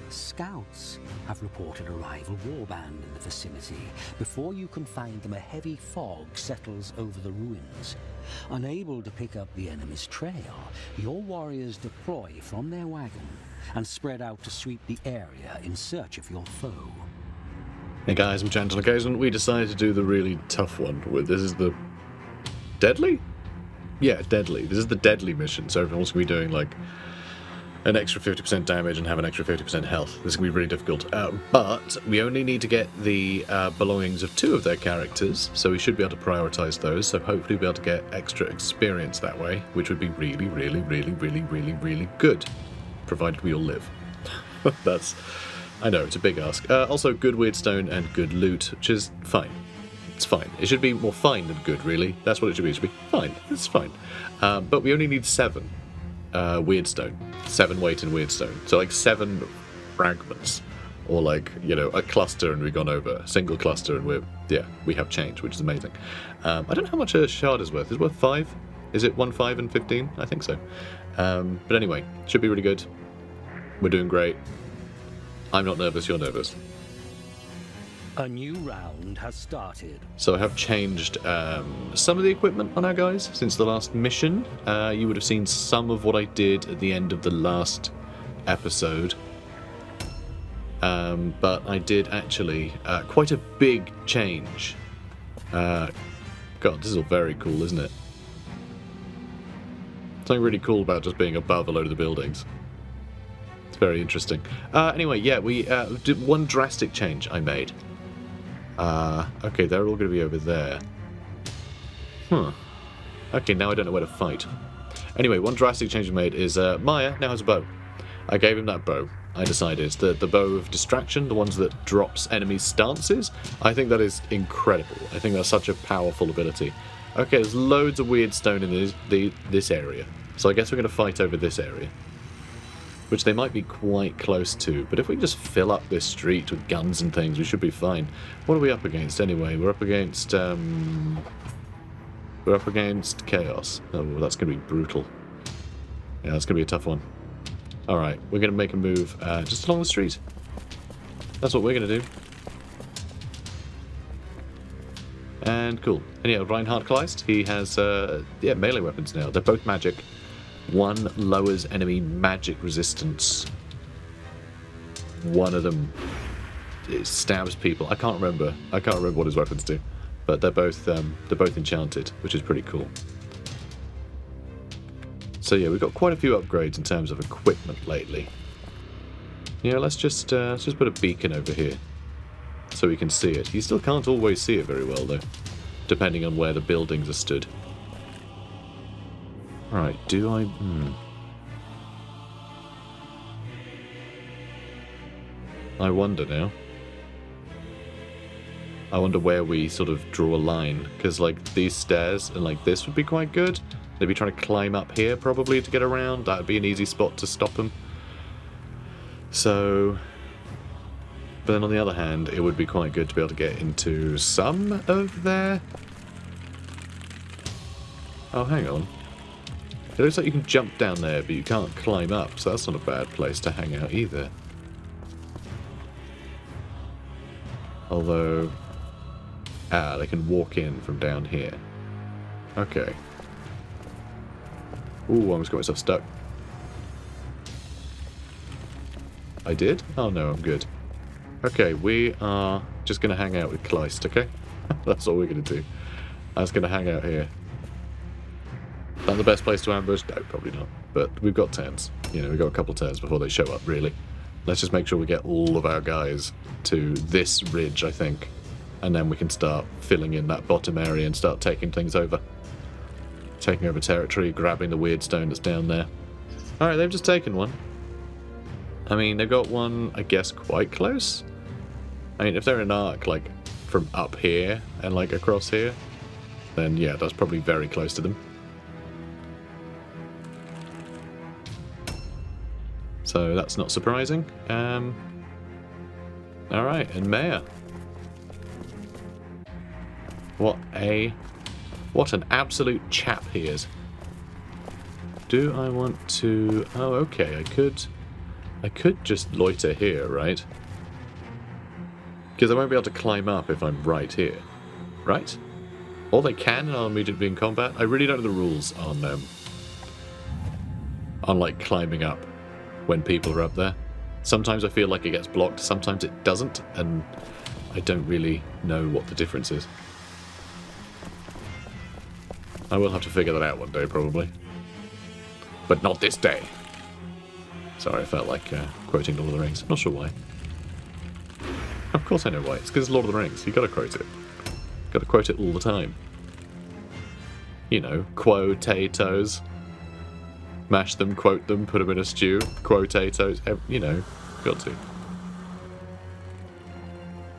Scouts have reported a rival warband in the vicinity. Before you can find them, a heavy fog settles over the ruins. Unable to pick up the enemy's trail, your warriors deploy from their wagon and spread out to sweep the area in search of your foe. Hey guys, I'm Gentle Occasion. We decided to do the really tough one. This is the... Deadly? Yeah, Deadly. This is the Deadly mission, so everyone's going to be doing, like, an extra 50% damage and have an extra 50% health. This is going to be really difficult. But we only need to get the belongings of 2 of their characters, so we should be able to prioritise those, so hopefully we'll be able to get extra experience that way, which would be really, really, really, really, really, really good, provided we all live. That's... I know, it's a big ask. Also, good weirdstone and good loot, which is fine. It's fine. It should be more fine than good, really. That's what it should be. It should be fine. It's fine. But we only need 7 weirdstone. 7 weight in weirdstone. So, like, 7 fragments. Or, like, you know, a cluster and we've gone over. A single cluster and we have change, which is amazing. I don't know how much a shard is worth. Is it worth 5? Is it 1, 5, and 15? I think so. But anyway, should be really good. We're doing great. I'm not nervous, you're nervous. A new round has started. So I have changed some of the equipment on our guys since the last mission. You would have seen some of what I did at the end of the last episode. But I did actually quite a big change. God, this is all very cool, isn't it? Something really cool about just being above a load of the buildings. Very interesting. Anyway, yeah, we did one drastic change I made. Okay, they're all going to be over there. Okay, now I don't know where to fight. Anyway, one drastic change I made is MEYER now has a bow. I gave him that bow. I decided the bow of distraction, the ones that drops enemy stances. I think that is incredible. I think that's such a powerful ability. Okay, there's loads of weirdstone in this area. So I guess we're going to fight over this area. Which they might be quite close to, but if we just fill up this street with guns and things, we should be fine. What are we up against anyway? We're up against chaos. Oh, that's going to be brutal. Yeah, that's going to be a tough one. Alright, we're going to make a move just along the street. That's what we're going to do. And cool. And yeah, Reinhard Kleist, he has melee weapons now. They're both magic. One lowers enemy magic resistance. One of them stabs people. I can't remember what his weapons do, but they're both enchanted, which is pretty cool. So yeah, we've got quite a few upgrades in terms of equipment lately. Yeah, let's just put a beacon over here so we can see it. You still can't always see it very well though, depending on where the buildings are stood. Alright, do I... I wonder now. I wonder where we sort of draw a line, because like these stairs and like this would be quite good. They'd be trying to climb up here probably to get around. That would be an easy spot to stop them. So... But then on the other hand, it would be quite good to be able to get into some of their... Oh, hang on. It looks like you can jump down there, but you can't climb up, so that's not a bad place to hang out either. Although... they can walk in from down here. Okay. Ooh, I almost got myself stuck. I did? Oh no, I'm good. Okay, we are just going to hang out with Kleist, okay? That's all we're going to do. I'm just going to hang out here. Is that the best place to ambush? No, probably not. But we've got turns. You know, we've got a couple of turns before they show up, really. Let's just make sure we get all of our guys to this ridge, I think. And then we can start filling in that bottom area and start taking things over. Taking over territory, grabbing the weirdstone that's down there. Alright, they've just taken one. I mean, they've got one, I guess, quite close. I mean, if they're in an arc, like, from up here and, like, across here, then, yeah, that's probably very close to them. So that's not surprising. Alright, and MEYER. What an absolute chap he is. Do I want to... Oh, okay, I could I could just loiter here, right? Because I won't be able to climb up if I'm right here. Right? Or they can and I'll immediately be in combat. I really don't know the rules on like climbing up when people are up there. Sometimes I feel like it gets blocked, sometimes it doesn't, and I don't really know what the difference is. I will have to figure that out one day, probably. But not this day. Sorry, I felt like quoting Lord of the Rings. Not sure why. Of course I know why. It's because it's Lord of the Rings. You gotta quote it. Gotta quote it all the time. You know, quotatoes. Mash them, quote them, put them in a stew. Quotatoes. You know, got to.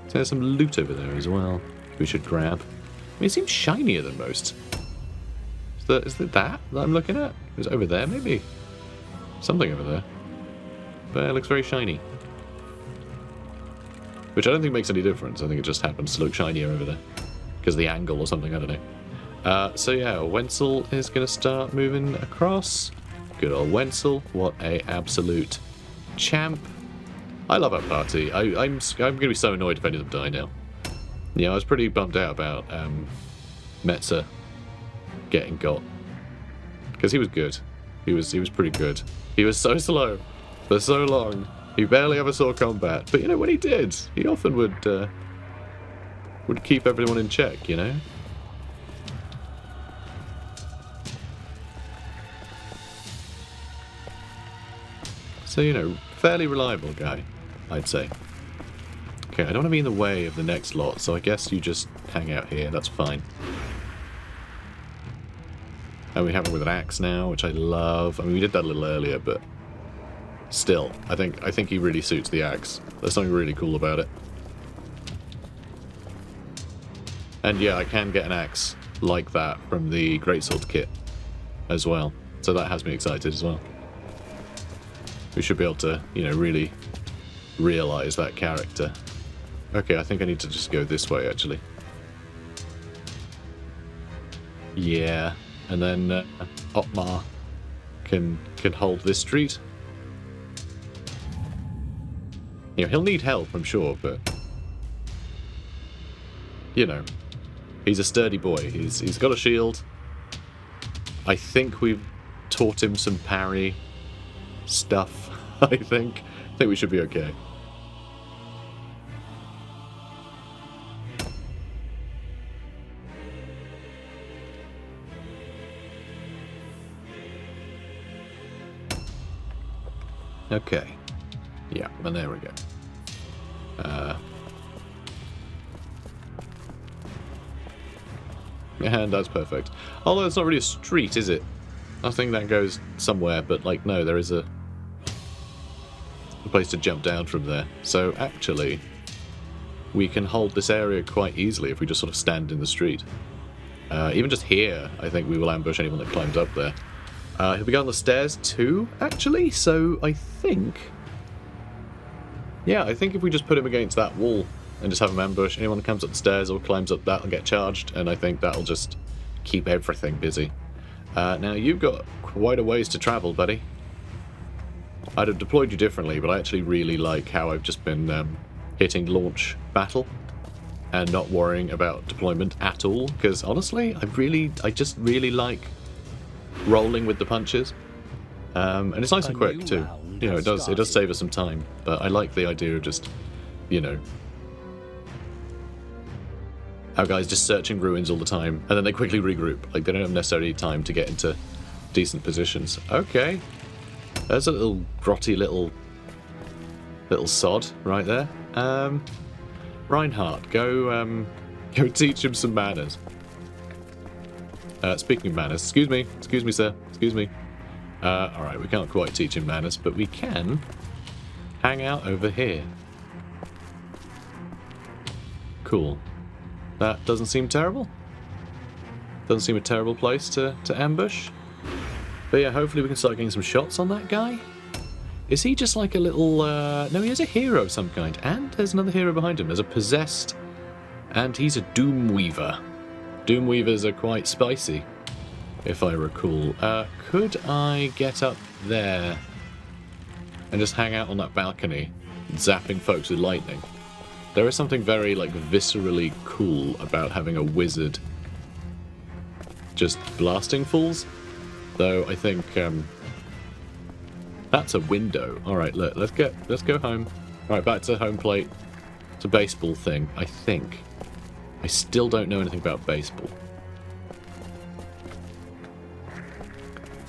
So there's some loot over there as well. We should grab. I mean, it seems shinier than most. Is it that I'm looking at? Is it over there, maybe? Something over there. But it looks very shiny. Which I don't think makes any difference. I think it just happens to look shinier over there. Because of the angle or something, I don't know. So yeah, Wenzel is going to start moving across. Good old Wenzel. What a absolute champ. I love our party. I'm going to be so annoyed if any of them die now. Yeah, I was pretty bummed out about Metzer getting got. Because he was good. He was pretty good. He was so slow for so long. He barely ever saw combat. But you know, when he did, he often would keep everyone in check, you know? So, you know, fairly reliable guy, I'd say. Okay, I don't want to be in the way of the next lot, so I guess you just hang out here, that's fine. And we have him with an axe now, which I love. I mean, we did that a little earlier, but still, I think he really suits the axe. There's something really cool about it. And yeah, I can get an axe like that from the greatsword kit as well. So that has me excited as well. We should be able to, you know, really realise that character. Okay, I think I need to just go this way, actually. Yeah, and then Otmar can hold this street. You know, he'll need help, I'm sure, but you know, he's a sturdy boy. He's got a shield. I think we've taught him some parry stuff. I think we should be okay. Okay. Yeah, and there we go. And that's perfect. Although it's not really a street, is it? I think that goes somewhere, but like, no, there is a place to jump down from there. So actually, we can hold this area quite easily if we just sort of stand in the street. Even just here, I think we will ambush anyone that climbs up there. He'll be going on the stairs too, actually, so I think... Yeah, I think if we just put him against that wall and just have him ambush, anyone that comes up the stairs or climbs up that will get charged, and I think that'll just keep everything busy. Now, you've got quite a ways to travel, buddy. I'd have deployed you differently, but I actually really like how I've just been hitting launch battle and not worrying about deployment at all, because honestly, I just really like rolling with the punches. And it's nice and quick too. You know, it does save us some time, but I like the idea of just, you know, how guys just searching ruins all the time, and then they quickly regroup. Like, they don't have necessarily time to get into decent positions. Okay. There's a little grotty little sod right there. Reinhardt, go teach him some manners. Speaking of manners, excuse me, sir, excuse me. Alright, we can't quite teach him manners, but we can hang out over here. Cool. That doesn't seem terrible. Doesn't seem a terrible place to ambush. But yeah, hopefully we can start getting some shots on that guy. Is he just like a little... No, he is a hero of some kind. And there's another hero behind him. There's a possessed. And he's a Doomweaver. Doomweavers are quite spicy, if I recall. Could I get up there? and just hang out on that balcony, zapping folks with lightning. There is something very, like, viscerally cool about having a wizard just blasting fools. Though I think that's a window. All right, let's go home. All right, back to home plate. It's a baseball thing, I think. I still don't know anything about baseball.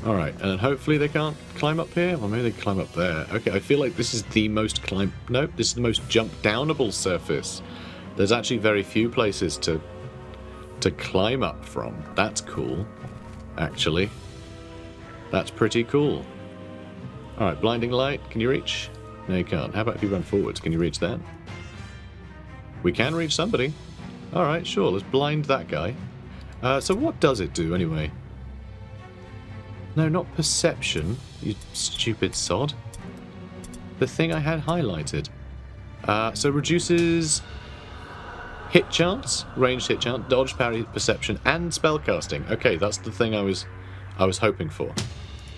All right, and then hopefully they can't climb up here. Or maybe they climb up there. Okay, I feel like this is the most Nope, this is the most jump-downable surface. There's actually very few places to climb up from. That's cool, actually. That's pretty cool. All right, blinding light. Can you reach? No, you can't. How about if you run forwards? Can you reach that? We can reach somebody. All right, sure. Let's blind that guy. So what does it do anyway? No, not perception, you stupid sod. The thing I had highlighted. So reduces hit chance, ranged hit chance, dodge, parry, perception, and spellcasting. Okay, that's the thing I was hoping for.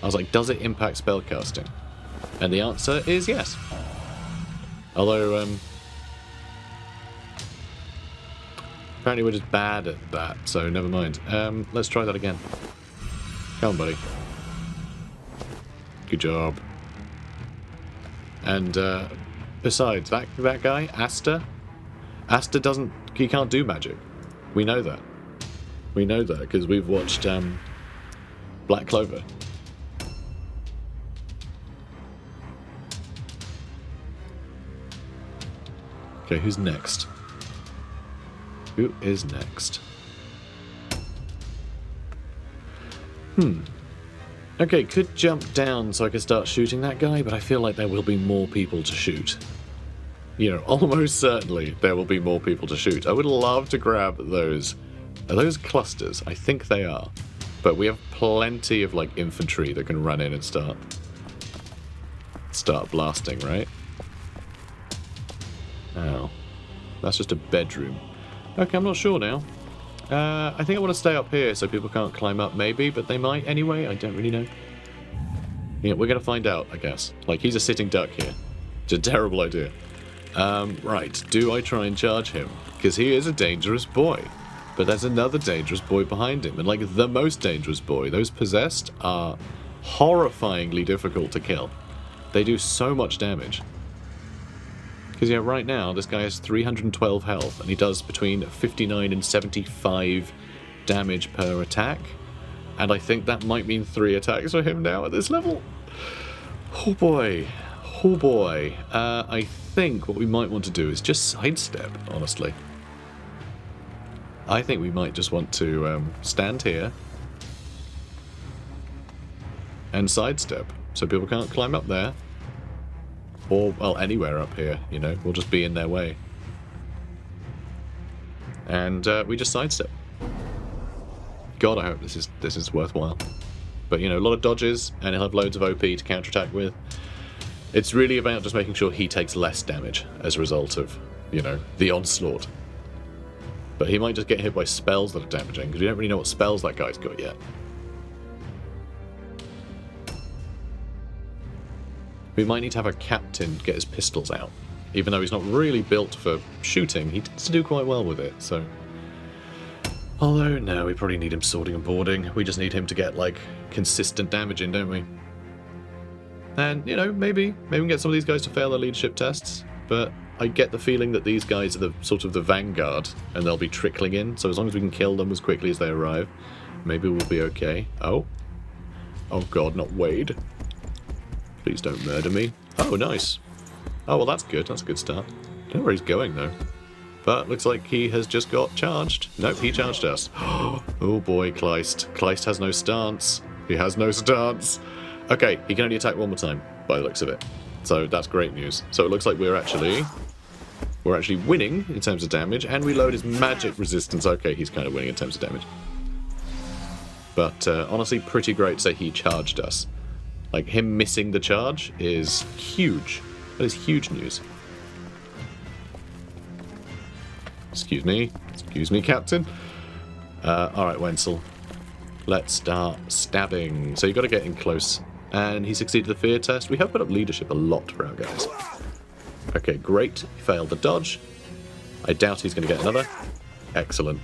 I was like, does it impact spellcasting? And the answer is yes. Although, apparently we're just bad at that, so never mind. Let's try that again. Come on, buddy. Good job. And besides, that guy, Asta doesn't... He can't do magic. We know that. We know that because we've watched Black Clover. Okay, who's next? Who is next? Okay, could jump down so I could start shooting that guy, but I feel like there will be more people to shoot. You know, almost certainly there will be more people to shoot. I would love to grab those. Are those clusters? I think they are. But we have plenty of, like, infantry that can run in and start blasting, right? Oh. That's just a bedroom. Okay, I'm not sure now. I think I want to stay up here so people can't climb up, maybe, but they might anyway. I don't really know. Yeah, we're going to find out, I guess. Like, he's a sitting duck here. It's a terrible idea. Right, do I try and charge him? Because he is a dangerous boy. But there's another dangerous boy behind him, and, like, the most dangerous boy. Those possessed are horrifyingly difficult to kill. They do so much damage. Because, yeah, right now, this guy has 312 health, and he does between 59 and 75 damage per attack. And I think that might mean 3 attacks for him now at this level. Oh boy. Oh boy. I think what we might want to do is just sidestep, honestly. I think we might just want to stand here and sidestep, so people can't climb up there. Or, well, anywhere up here, you know. We'll just be in their way. And we just sidestep. God, I hope this is worthwhile. But, you know, a lot of dodges, and he'll have loads of OP to counterattack with. It's really about just making sure he takes less damage as a result of, you know, the onslaught. But he might just get hit by spells that are damaging, because we don't really know what spells that guy's got yet. We might need to have a captain get his pistols out. Even though he's not really built for shooting, he tends to do quite well with it, so... Although, no, we probably need him sorting and boarding. We just need him to get, like, consistent damage in, don't we? And, you know, maybe we can get some of these guys to fail their leadership tests, but I get the feeling that these guys are the sort of the vanguard, and they'll be trickling in, so as long as we can kill them as quickly as they arrive, maybe we'll be okay. Oh. Oh god, not Wade. Please don't murder me. Oh, nice. Oh, well, that's good. That's a good start. Don't know where he's going, though. But looks like he has just got charged. Nope, he charged us. Oh, boy, Kleist. Kleist has no stance. He has no stance. Okay, he can only attack one more time, by the looks of it. So that's great news. So it looks like we're actually winning in terms of damage, and we load his magic resistance. Okay, he's kind of winning in terms of damage. But honestly, pretty great to say he charged us. Like, him missing the charge is huge. That is huge news. Excuse me. Excuse me, Captain. Alright, Wenzel. Let's start stabbing. So you've got to get in close And he succeeded the fear test. We have put up leadership a lot for our guys. Okay, great. He failed the dodge. I doubt he's going to get another. Excellent.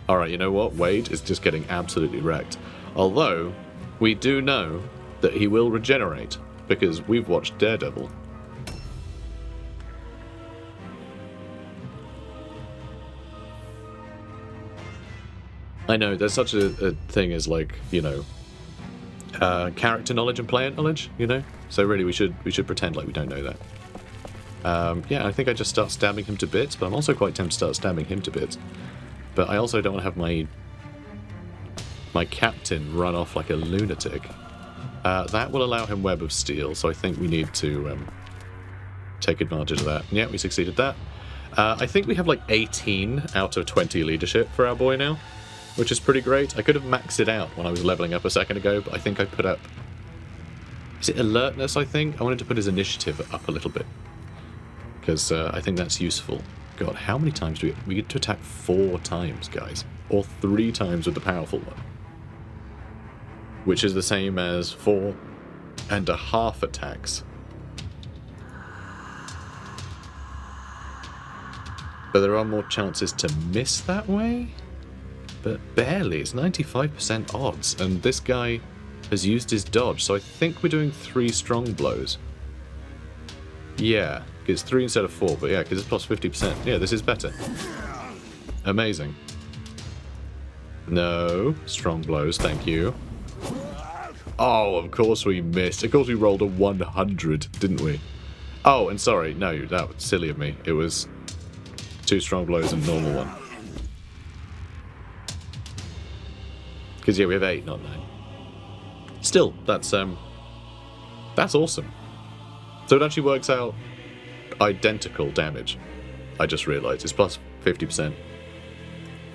Alright, you know what? Wade is just getting absolutely wrecked. Although, we do know that he will regenerate, because we've watched Daredevil. I know, there's such a thing as, like, you know, character knowledge and player knowledge, you know? So really we should pretend like we don't know that. Yeah, I think I just start stabbing him to bits, but I'm also quite tempted to start stabbing him to bits. But I also don't want to have my captain run off like a lunatic. That will allow him Web of Steel, so I think we need to take advantage of that. Yeah, we succeeded that. I think we have like 18 out of 20 leadership for our boy now, which is pretty great. I could have maxed it out when I was leveling up a second ago, but I think I put up... Is it alertness, I think? I wanted to put his initiative up a little bit, because I think that's useful. God, how many times do we get to attack 4 times, guys? Or 3 times with the powerful one. Which is the same as 4.5 attacks. But there are more chances to miss that way? But barely, it's 95% odds, and this guy has used his dodge, so I think we're doing 3 strong blows. Yeah, it's 3 instead of 4, but yeah, because it's plus 50%. Yeah, this is better. Amazing. No, strong blows, thank you. Oh, of course we missed. Of course we rolled a 100, didn't we? Oh, and sorry, no, that was silly of me. It was 2 strong blows and normal one. Because yeah, we have 8, not 9. Still, that's awesome. So it actually works out identical damage. I just realised it's plus 50%.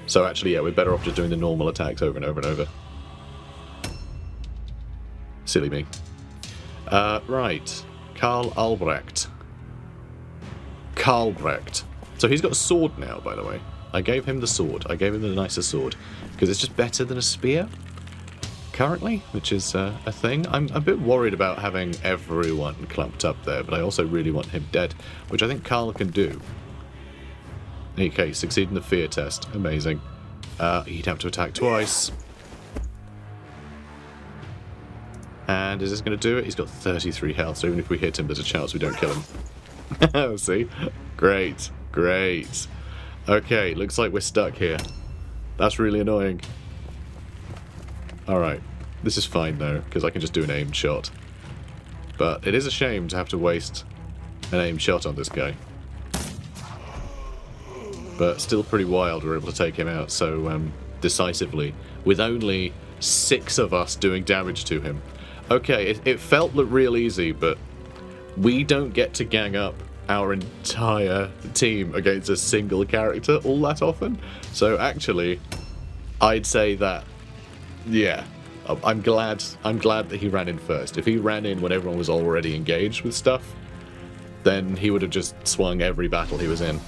So actually, yeah, we're better off just doing the normal attacks over and over and over. Silly me. Right. Karl Albrecht. Karlbrecht. So he's got a sword now, by the way. I gave him the sword. I gave him the nicer sword. Because it's just better than a spear, currently, which is a thing. I'm a bit worried about having everyone clumped up there, but I also really want him dead, which I think Karl can do. Okay, succeeding the fear test. Amazing. He'd have to attack twice. And is this going to do it? He's got 33 health, so even if we hit him, there's a chance we don't kill him. See? Great. Great. Okay, looks like we're stuck here. That's really annoying. Alright. This is fine, though, because I can just do an aimed shot. But it is a shame to have to waste an aimed shot on this guy. But still pretty wild we're able to take him out so decisively, with only 6 of us doing damage to him. Okay, it felt real easy, but we don't get to gang up our entire team against a single character all that often. So actually, I'd say that, yeah, I'm glad that he ran in first. If he ran in when everyone was already engaged with stuff, then he would have just swung every battle he was in.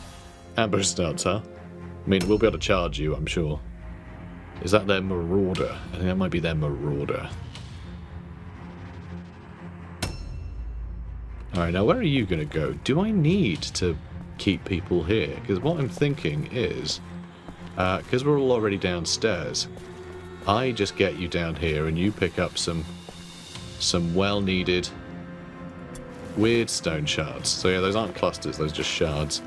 Ambush starts, huh? I mean, we'll be able to charge you, I'm sure. Is that their Marauder? I think that might be their Marauder. Alright, now where are you going to go? Do I need to keep people here? Because what I'm thinking is, because we're all already downstairs, I just get you down here and you pick up some well-needed weird stone shards. So yeah, those aren't clusters, those are just shards.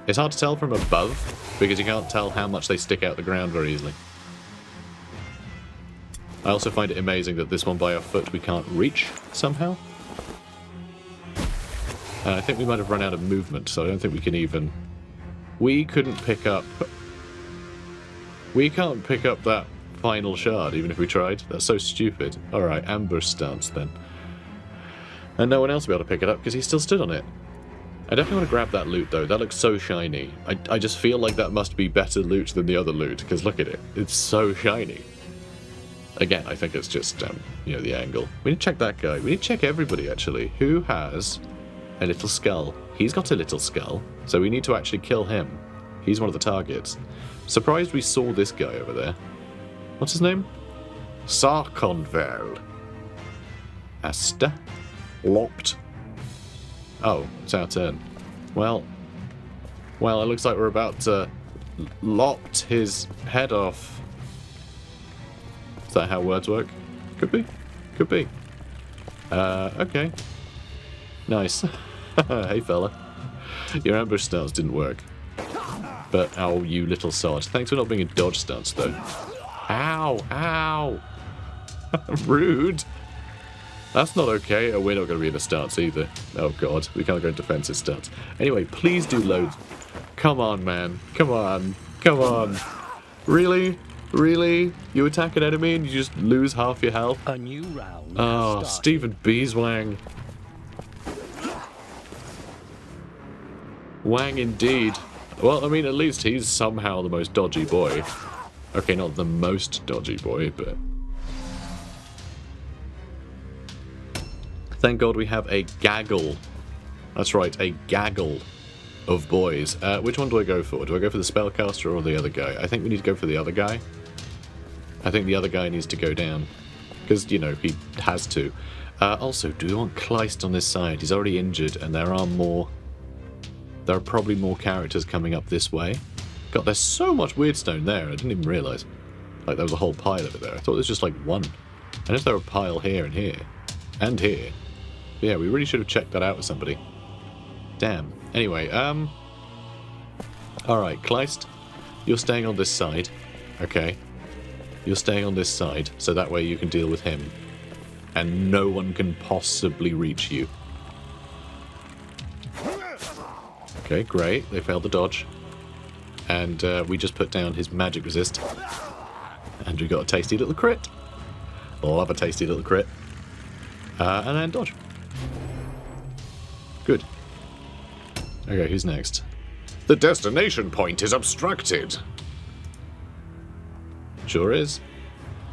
It's hard to tell from above, because you can't tell how much they stick out the ground very easily. I also find it amazing that this one by our foot we can't reach, somehow. I think we might have run out of movement, so I don't think we can even... We couldn't pick up... We can't pick up that final shard, even if we tried. That's so stupid. Alright, ambush stance then. And no one else will be able to pick it up, because he still stood on it. I definitely want to grab that loot, though. That looks so shiny. I just feel like that must be better loot than the other loot, because look at it. It's so shiny. Again, I think it's just, you know, the angle. We need to check that guy. We need to check everybody, actually. Who has a little skull? He's got a little skull, so we need to actually kill him. He's one of the targets. Surprised we saw this guy over there. What's his name? Sarkonvel. Asta. Lopped. Oh, it's our turn. Well, it looks like we're about to lopped his head off. Is that how words work? Could be. Could be. Okay. Nice. Hey, fella. Your ambush stance didn't work. But, oh, you little sod. Thanks for not being a dodge stance, though. Ow! Ow! Rude! That's not okay. Oh, we're not going to be in a stance either. Oh, God. We can't go in defensive stance. Anyway, please do load. Come on, man. Come on. Come on. Really? Really? You attack an enemy and you just lose half your health? A new round. Oh, Stephen Beeswang. Wang indeed. Well, I mean, at least he's somehow the most dodgy boy. Okay, not the most dodgy boy, but... Thank God we have a gaggle. That's right, a gaggle of boys. Which one do I go for? Do I go for the spellcaster or the other guy? I think we need to go for the other guy. I think the other guy needs to go down. Because, you know, he has to. Also, do we want Kleist on this side? He's already injured, and there are more... There are probably more characters coming up this way. God, there's so much weirdstone there, I didn't even realise. Like, there was a whole pile of it there. I thought there was just, like, one. And if there were a pile here and here, and here... But yeah, we really should have checked that out with somebody. Damn. Anyway, alright, Kleist, you're staying on this side. Okay. You're staying on this side, so that way you can deal with him. And no one can possibly reach you. Okay, great. They failed the dodge. And we just put down his magic resist. And we got a tasty little crit. Love a tasty little crit. And then dodge. Good. Okay, who's next? The destination point is obstructed. Sure is.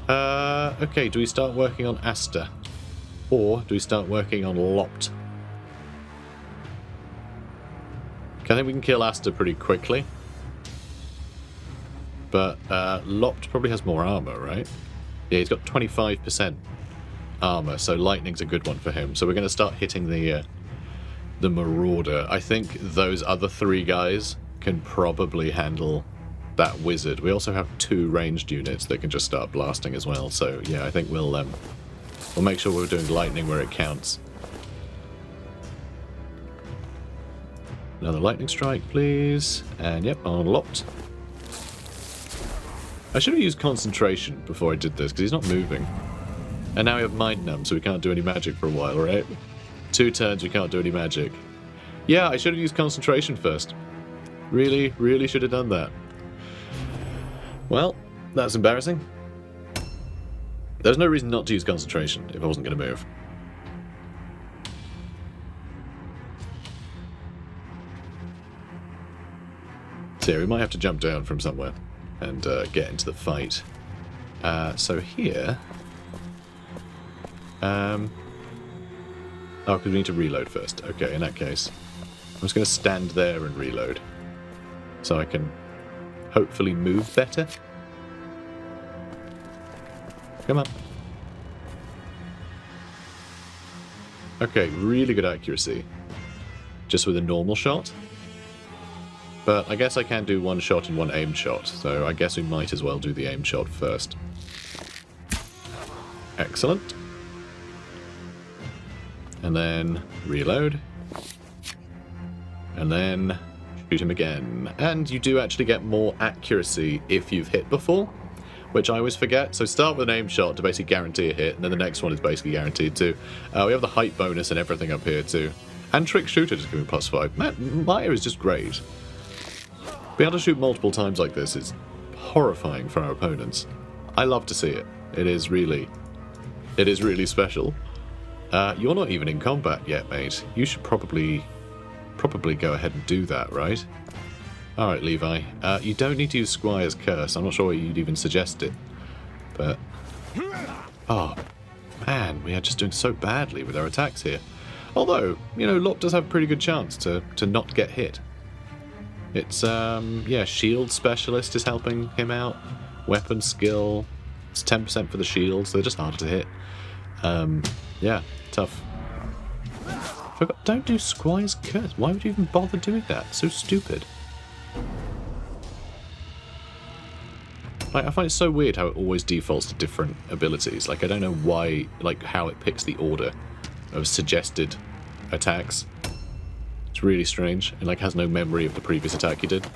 Okay, do we start working on Asta? Or do we start working on Lopt? I think we can kill Asta pretty quickly. But Lopt probably has more armor, right? Yeah, he's got 25% armor, so lightning's a good one for him. So we're going to start hitting the Marauder. I think those other three guys can probably handle that wizard. We also have 2 ranged units that can just start blasting as well. So yeah, I think we'll make sure we're doing lightning where it counts. Another lightning strike, please. And yep, on Lopt. I should have used concentration before I did this, because he's not moving. And now we have mind numb, so we can't do any magic for a while, right? 2 turns, we can't do any magic. Yeah, I should have used concentration first. Really, really should have done that. Well, that's embarrassing. There's no reason not to use concentration if I wasn't going to move. So yeah, we might have to jump down from somewhere and get into the fight. So here... oh, because we need to reload first. Okay, in that case, I'm just going to stand there and reload. So I can hopefully move better. Come on. Okay, really good accuracy. Just with a normal shot. But I guess I can do 1 shot and 1 aimed shot, so I guess we might as well do the aimed shot first. Excellent. And then reload. And then shoot him again. And you do actually get more accuracy if you've hit before, which I always forget. So start with an aim shot to basically guarantee a hit, and then the next one is basically guaranteed too. We have the height bonus and everything up here too. And trick shooter just giving +5. Man, MEYER is just great. Being able to shoot multiple times like this is horrifying for our opponents. I love to see it. It is really special. You're not even in combat yet, mate. You should probably go ahead and do that, right? Alright, Levi. You don't need to use Squire's Curse. I'm not sure you'd even suggest it. But... oh, man, we are just doing so badly with our attacks here. Although, you know, Lopt does have a pretty good chance to not get hit. It's, yeah, Shield Specialist is helping him out. Weapon Skill. It's 10% for the shield, so they're just harder to hit. Yeah, tough. Forgot, don't do Squire's Curse. Why would you even bother doing that? So stupid. Like, I find it so weird how it always defaults to different abilities. Like, I don't know why, like, how it picks the order of suggested attacks. It's really strange. It, like, has no memory of the previous attack you did.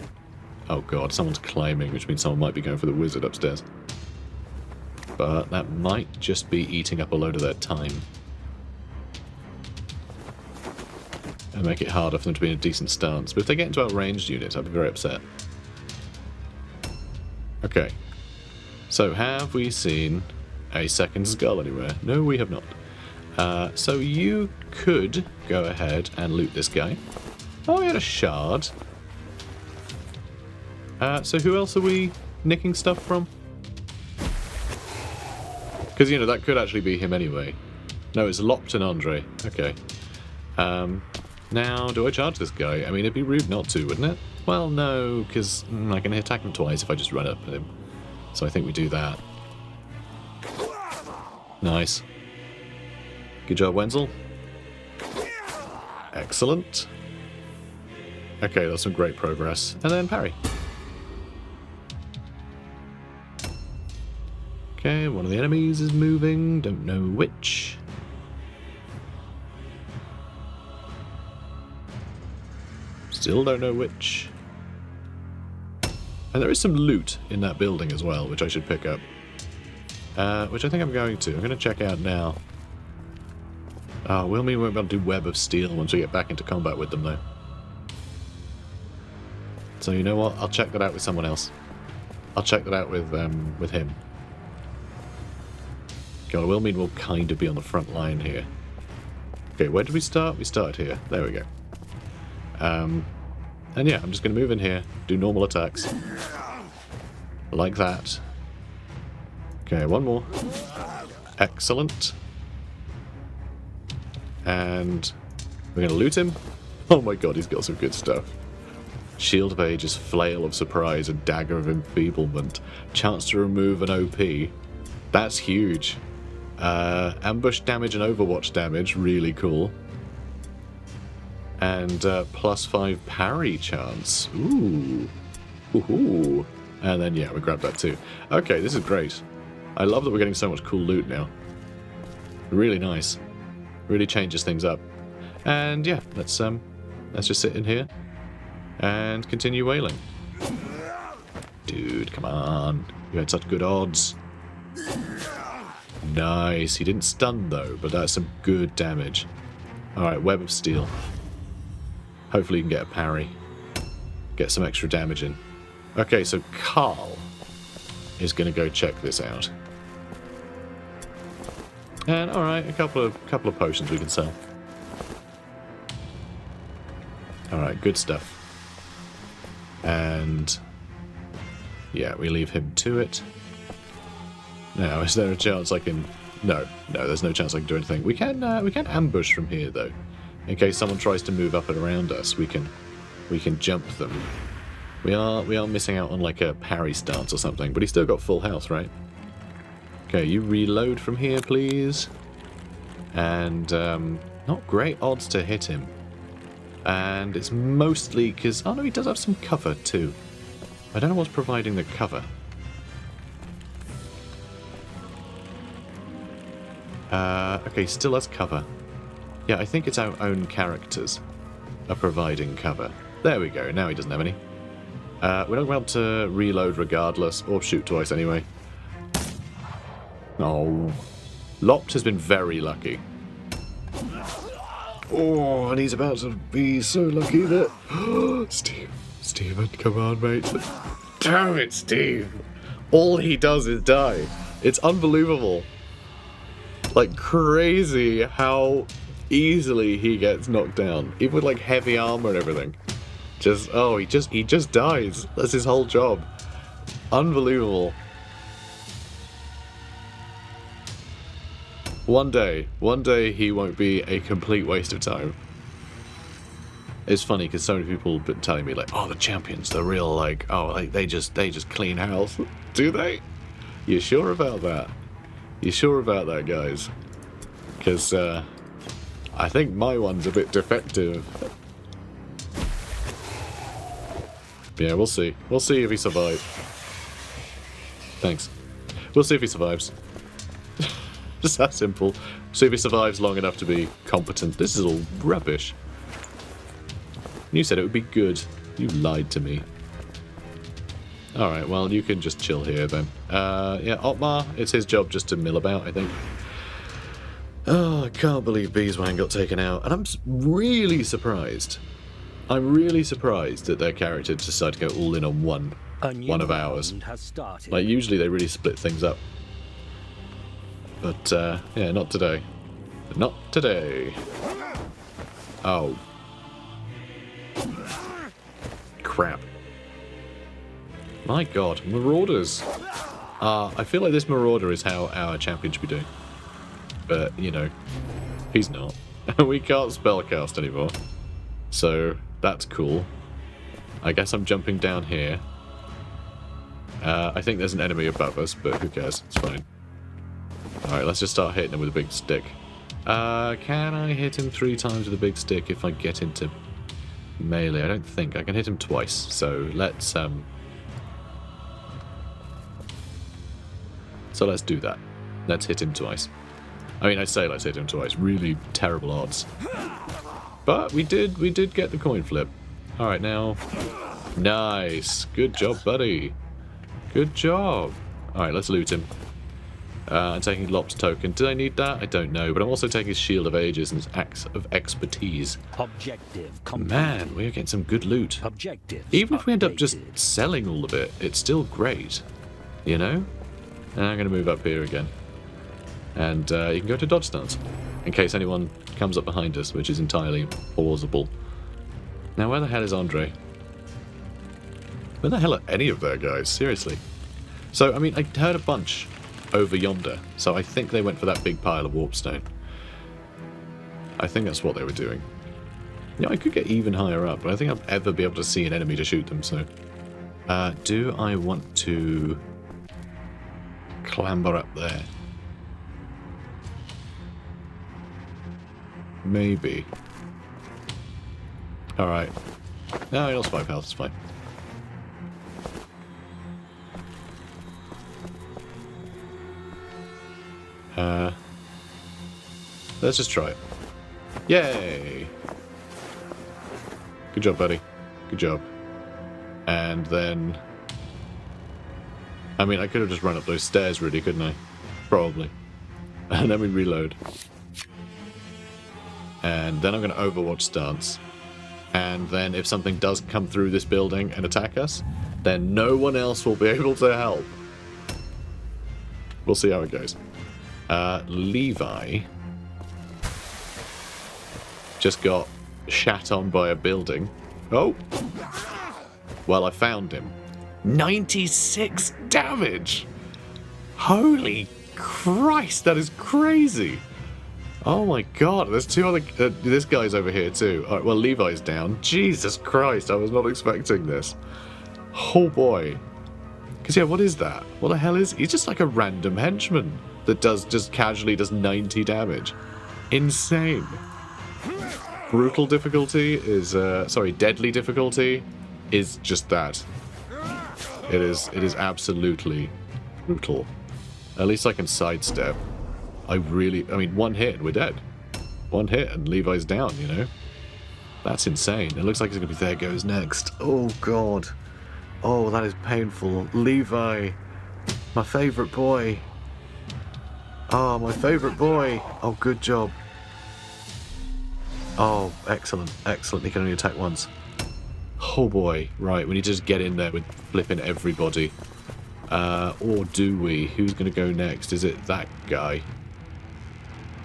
Oh god, someone's climbing, which means someone might be going for the wizard upstairs. But that might just be eating up a load of their time. And make it harder for them to be in a decent stance. But if they get into our ranged units, I'd be very upset. Okay. So, have we seen a second skull anywhere? No, we have not. So you could go ahead and loot this guy. Oh, we had a shard. So who else are we nicking stuff from? Because, you know, that could actually be him anyway. No, it's Lopt and Andre. Okay. Now, do I charge this guy? I mean, it'd be rude not to, wouldn't it? Well, no, because I can attack him twice if I just run up at him. So I think we do that. Nice. Good job, Wenzel. Excellent. Okay, that's some great progress. And then parry. Okay, one of the enemies is moving. Don't know which. Still don't know which. And there is some loot in that building as well, which I should pick up. Which I think I'm going to. I'm going to check out now. Will mean we won't be able to do Web of Steel once we get back into combat with them, though. So you know what? I'll check that out with someone else. I'll check that out with him. God, will mean we'll kind of be on the front line here. Okay, where did we start? We started here. There we go. And yeah, I'm just going to move in here, do normal attacks. Like that. Okay, one more. Excellent. And we're going to loot him. Oh my god, he's got some good stuff. Shield of Aegis, Flail of Surprise, and Dagger of Enfeeblement. Chance to remove an OP. That's huge. Ambush damage and Overwatch damage, really cool. And +5 parry chance. Ooh. Ooh. And then, yeah, we grabbed that too. Okay, this is great. I love that we're getting so much cool loot now. Really nice. Really changes things up. And yeah, let's just sit in here and continue wailing. Dude, come on. You had such good odds. Nice. He didn't stun though, but that's some good damage. Alright, Web of Steel. Hopefully you can get a parry. Get some extra damage in. Okay, so Carl is going to go check this out. And alright, a couple of potions we can sell. Alright, good stuff. And yeah, we leave him to it. Now, is there a chance I can... No, there's no chance I can do anything. We can ambush from here though. In case someone tries to move up and around us, we can jump them. We are missing out on like a parry stance or something, but he's still got full health, right? Okay, you reload from here, please. And not great odds to hit him. And it's mostly because... Oh no, he does have some cover too. I don't know what's providing the cover. Okay, still has cover. Yeah, I think it's our own characters are providing cover. There we go, now he doesn't have any. We're not able to reload regardless, or shoot twice anyway. Oh. Lopt has been very lucky. Oh, and he's about to be so lucky that... Steven, come on, mate. Damn it, Steve. All he does is die. It's unbelievable. Like, crazy how easily he gets knocked down. Even with, like, heavy armor and everything. He just dies. That's his whole job. Unbelievable. One day he won't be a complete waste of time. It's funny because so many people have been telling me like, oh, the champions, they're real like, oh, like, they just clean house. Do they? You sure about that? You sure about that, guys? Because I think my one's a bit defective. Yeah, we'll see. We'll see if he survives. Thanks. We'll see if he survives. Just that simple. See if he survives long enough to be competent. This is all rubbish. You said it would be good. You lied to me. Alright, well, you can just chill here then. Yeah, Otmar, it's his job just to mill about, I think. Oh, I can't believe Beeswang got taken out. And I'm really surprised. I'm really surprised that their character decided to go all in on one of ours. Like, usually they really split things up. But, yeah, not today. Not today. Oh. Crap. My god, Marauders. I feel like this Marauder is how our champion should be doing. But, you know, he's not. We can't spellcast anymore. So, that's cool. I guess I'm jumping down here. I think there's an enemy above us, but who cares? It's fine. Alright, let's just start hitting him with a big stick. Can I hit him 3 times with a big stick if I get into melee? I don't think. I can hit him twice, so let's do that. Let's hit him twice. I mean, I say let's hit him twice. Really terrible odds. But we did get the coin flip. Alright, now. Nice. Good job, buddy. Good job. Alright, let's loot him. I'm taking Lop's token. Did I need that? I don't know. But I'm also taking his Shield of Ages and his Axe of Expertise. Objective completed. Man, we're getting some good loot. Objectives Even if we end up just updated. selling all of it, it's still great. You know? And I'm going to move up here again. And you can go to dodge stance. In case anyone comes up behind us, which is entirely plausible. Now, where the hell is Andre? Where the hell are any of their guys? Seriously. So, I mean, I heard a bunch over yonder, so I think they went for that big pile of warpstone. I think that's what they were doing. Yeah, I could get even higher up, but I think I'll ever be able to see an enemy to shoot them, so... do I want to clamber up there? Maybe. Alright. No, he lost 5 health, it's fine. Let's just try it. Yay! Good job, buddy. Good job. And then... I mean, I could have just run up those stairs, really, couldn't I? Probably. And then we reload. And then I'm going to Overwatch stance. And then if something does come through this building and attack us, then no one else will be able to help. We'll see how it goes. Levi just got shat on by a building. Oh! Well, I found him. 96 damage! Holy Christ, that is crazy! Oh my god, there's 2 other... this guy's over here too. Alright, well, Levi's down. Jesus Christ, I was not expecting this. Oh boy. Because, yeah, what is that? What the hell is... He's just like a random henchman that just casually does 90 damage. Insane. Brutal difficulty is... sorry, deadly difficulty is just that. It is absolutely brutal. At least I can sidestep. I mean, 1 hit and we're dead. 1 hit and Levi's down, you know? That's insane. It looks like he's going to be there goes next. Oh, God. Oh, that is painful. Levi. My favourite boy. Oh, my favourite boy. Oh, good job. Oh, excellent. Excellent. He can only attack once. Oh, boy. Right, we need to just get in there with flipping everybody. Or do we? Who's going to go next? Is it that guy?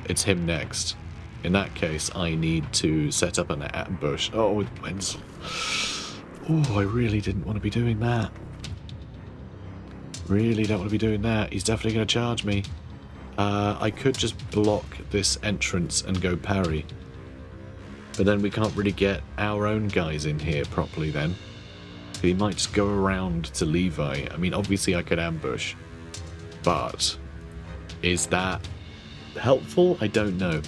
It's him next. In that case, I need to set up an ambush. Oh, with Wenzel. Oh, I really didn't want to be doing that. Really don't want to be doing that. He's definitely going to charge me. I could just block this entrance and go parry. But then we can't really get our own guys in here properly then. He might just go around to Levi. I mean, obviously I could ambush. But is that helpful? I don't know.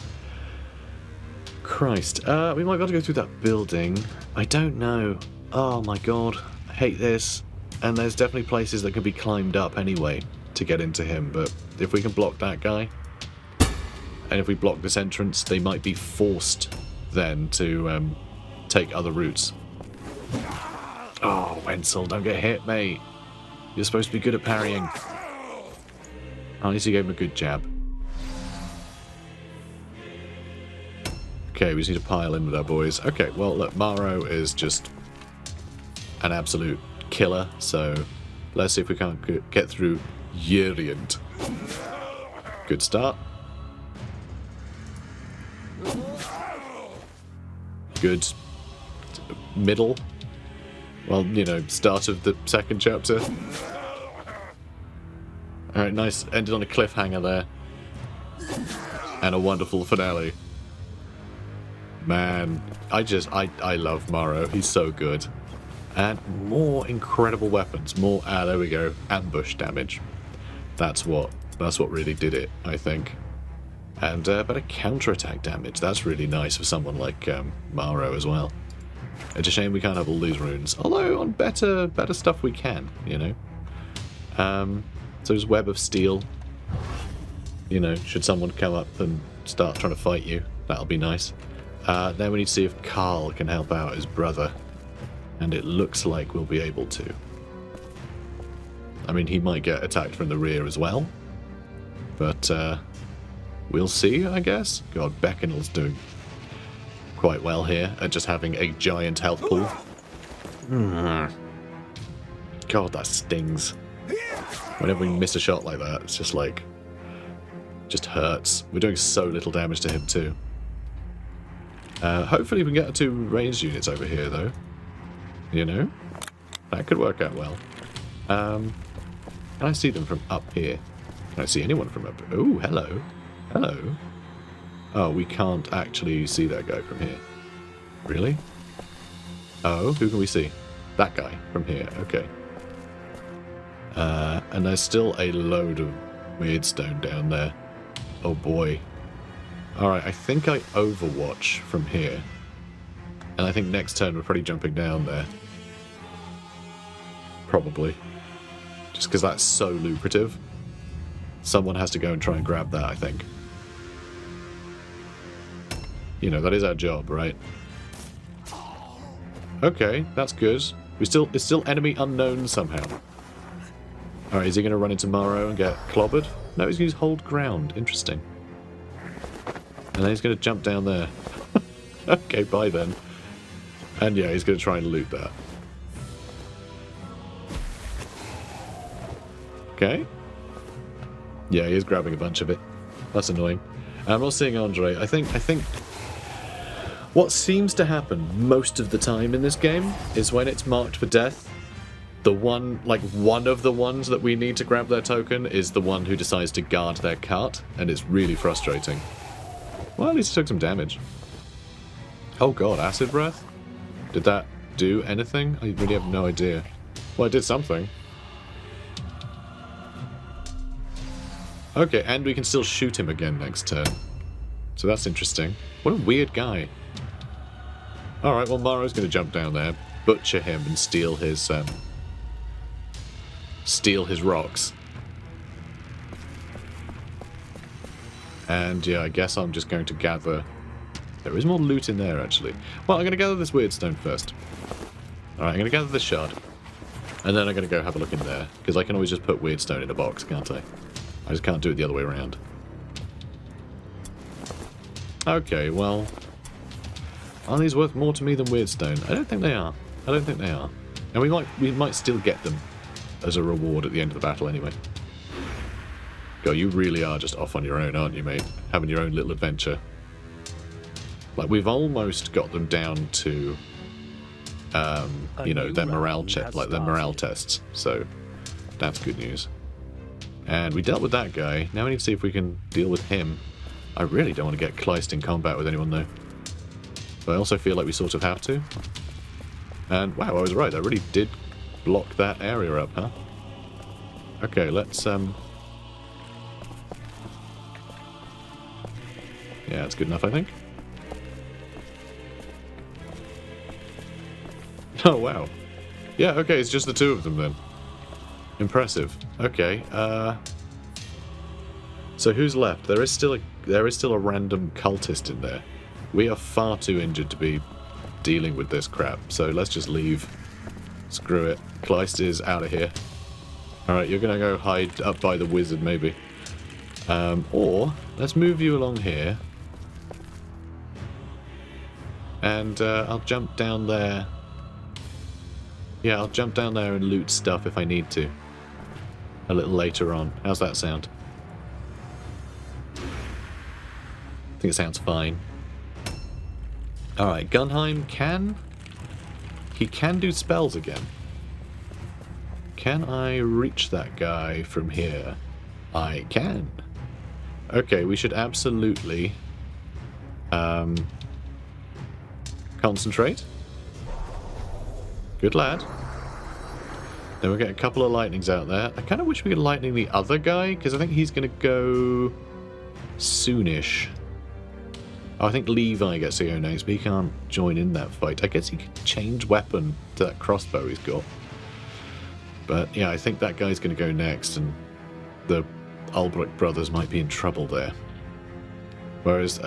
Christ. We might be able to go through that building. I don't know. Oh my god. I hate this. And there's definitely places that can be climbed up anyway to get into him, but if we can block that guy, and if we block this entrance, they might be forced then to take other routes. Oh, Wenzel, don't get hit, mate. You're supposed to be good at parrying. At least you gave him a good jab. Okay, we just need to pile in with our boys. Okay, well, look, MARO is just an absolute killer, so let's see if we can't get through Yerient. Good start. Good middle. Well, you know, start of the second chapter. Alright, nice. Ended on a cliffhanger there. And a wonderful finale. Man, I love MARO. He's so good. And more incredible weapons. More, there we go. Ambush damage. That's what really did it, I think. And better counterattack damage. That's really nice for someone like MARO as well. It's a shame we can't have all these runes. Although on better stuff we can, you know. So there's Web of Steel. You know, should someone come up and start trying to fight you, that'll be nice. Then we need to see if Carl can help out his brother. And it looks like we'll be able to. I mean, he might get attacked from the rear as well. But we'll see, I guess. God, Beckenel's doing quite well here at just having a giant health pool. God, that stings. Whenever we miss a shot like that, it's just like... just hurts. We're doing so little damage to him too. Hopefully we can get 2 ranged units over here though. You know? That could work out well. Can I see them from up here? Can I see anyone from up here? Oh, hello. Hello. Oh, we can't actually see that guy from here. Really? Oh, who can we see? That guy from here. Okay. And there's still a load of weird stone down there. Oh boy. Alright, I think I overwatch from here. And I think next turn we're probably jumping down there. Probably. Just because that's so lucrative. Someone has to go and try and grab that, I think. You know, that is our job, right? Okay, that's good. It's still enemy unknown somehow. Alright, is he going to run into MARO and get clobbered? No, he's going to hold ground. Interesting. And then he's going to jump down there. Okay, bye then. And yeah, he's going to try and loot that. Okay. Yeah, he is grabbing a bunch of it. That's annoying. I'm not seeing Andre. I think what seems to happen most of the time in this game is when it's marked for death, one of the ones that we need to grab their token is the one who decides to guard their cart, and it's really frustrating. Well, at least he took some damage. Oh god, acid breath? Did that do anything? I really have no idea. Well, it did something. Okay, and we can still shoot him again next turn. So that's interesting. What a weird guy. Alright, well, MARO's going to jump down there, butcher him, and steal his rocks. And yeah, I guess I'm just going to gather... There is more loot in there, actually. Well, I'm going to gather this weird stone first. Alright, I'm going to gather this shard. And then I'm going to go have a look in there. Because I can always just put weird stone in a box, can't I? I just can't do it the other way around. Okay, well... Are these worth more to me than weird stone? I don't think they are. I don't think they are. And we might still get them as a reward at the end of the battle anyway. God, you really are just off on your own, aren't you, mate? Having your own little adventure. Like, we've almost got them down to, you know, their morale check, like their morale tests. So, that's good news. And we dealt with that guy. Now we need to see if we can deal with him. I really don't want to get cliced in combat with anyone, though. But I also feel like we sort of have to. And, wow, I was right. I really did block that area up, huh? Okay, let's, yeah, that's good enough, I think. Oh, wow. Yeah, okay, it's just the two of them then. Impressive. Okay, so who's left? There is still a random cultist in there. We are far too injured to be dealing with this crap, so let's just leave. Screw it. Kleist is out of here. Alright, you're gonna go hide up by the wizard, maybe. Or, let's move you along here. And, I'll jump down there. Yeah, I'll jump down there and loot stuff if I need to. A little later on. How's that sound? I think it sounds fine. Alright, Gunheim can... He can do spells again. Can I reach that guy from here? I can. Okay, we should absolutely... concentrate. Good lad. Then we'll get a couple of lightnings out there. I kind of wish we could lightning the other guy, because I think he's going to go soonish. Oh, I think Levi gets to go next, but he can't join in that fight. I guess he could change weapon to that crossbow he's got. But yeah, I think that guy's going to go next, and the Albrecht brothers might be in trouble there. Whereas